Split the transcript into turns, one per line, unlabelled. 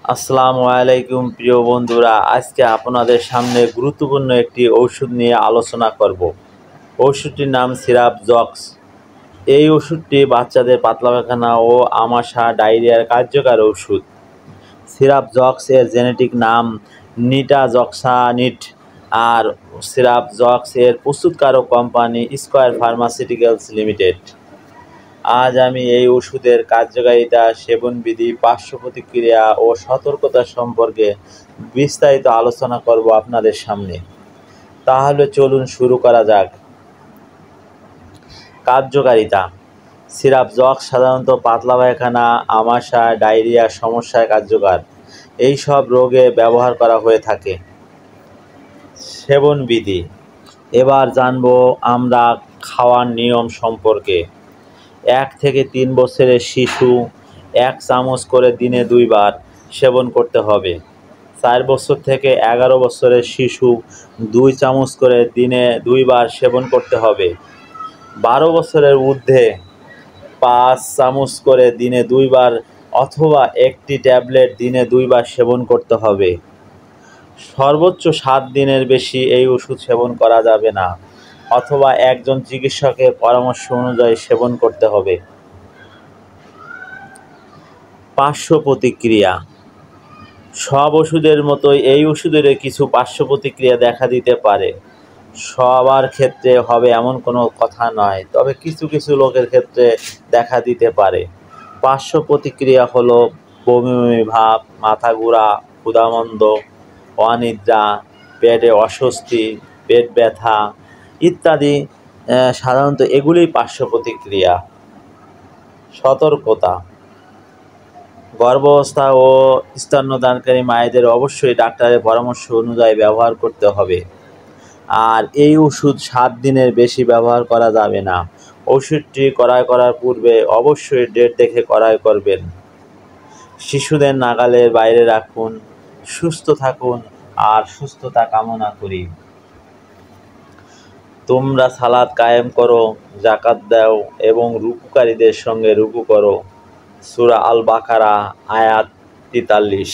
আসসালামু আলাইকুম প্রিয় বন্ধুরা, আজকে আপনাদের সামনে গুরুত্বপূর্ণ একটি ওষুধ নিয়ে আলোচনা করব। ওষুধটির নাম সিরাপ জক্স। এই ওষুধটি বাচ্চাদের পাতলা পায়খানা ও আমাশা, ডায়রিয়ার কার্যকর ওষুধ। সিরাপ জক্স এর জেনেটিক নাম নিটাজক্সানিট, আর সিরাপ জক্স এর প্রস্তুতকারক কোম্পানি স্কয়ার ফার্মাসিউটিক্যালস লিমিটেড। আজ আমি এই ওষুধের কার্যকারিতা, সেবনবিধি, পার্শ্ব প্রতিক্রিয়া ও সতর্কতা সম্পর্কে বিস্তারিত আলোচনা করব আপনাদের সামনে। তাহলে চলুন শুরু করা যাক। কার্যকারিতা: সিরাপ জক্স সাধারণত পাতলা পায়খানা, আমাশা, ডায়রিয়া সমস্যায় কার্যকর। এই সব রোগে ব্যবহার করা হয়ে থাকে। সেবনবিধি: এবার জানব আমরা খাওয়ার নিয়ম সম্পর্কে। 1 থেকে 3 বছরের শিশু 1 চামচ করে দিনে 2 বার সেবন করতে হবে। 4 বছর থেকে 11 বছরের শিশু 2 চামচ করে দিনে 2 বার সেবন করতে হবে। 12 বছরের ঊর্ধ্বে 5 চামচ করে দিনে 2 বার অথবা একটি ট্যাবলেট দিনে 2 বার সেবন করতে হবে। সর্বোচ্চ 7 দিনের বেশি এই ওষুধ সেবন করা যাবে না, অথবা একজন চিকিৎসকের পরামর্শ অনুযায়ী সেবন করতে হবে। পার্শ্ব প্রতিক্রিয়া: সব ওষুধের মতোই এই ওষুধেরও কিছু পার্শ্ব প্রতিক্রিয়া দেখা দিতে পারে। সবার ক্ষেত্রে হবে এমন কোনো কথা নয়, তবে কিছু কিছু লোকের ক্ষেত্রে দেখা দিতে পারে। পার্শ্ব প্রতিক্রিয়া হলো বমি বমি ভাব, মাথা ঘোরা, ক্ষুধামন্দ, অনিদ্রা, পেটে অস্বস্তি, পেট ব্যথা ইত্যাদি। সাধারণত এগুলিই পার্শ্ব প্রতিক্রিয়া। সতর্কতা: গর্ভাবস্থা ও স্তন্যদানকারী মায়েদের অবশ্যই ডাক্তারের পরামর্শ অনুযায়ী ব্যবহার করতে হবে। আর এই ওষুধ 7 দিনের বেশি ব্যবহার করা যাবে না। ওষুধটি ক্রয় করার পূর্বে অবশ্যই ডেট দেখে ক্রয় করবেন। শিশুদের নাগালের বাইরে রাখুন। সুস্থ থাকুন আর সুস্থতা কামনা করি। তোমরা সালাত কায়েম করো, যাকাত দাও এবং রুকুকারীদের সঙ্গে রুকু করো। সূরা আল বাকারা, আয়াত 43।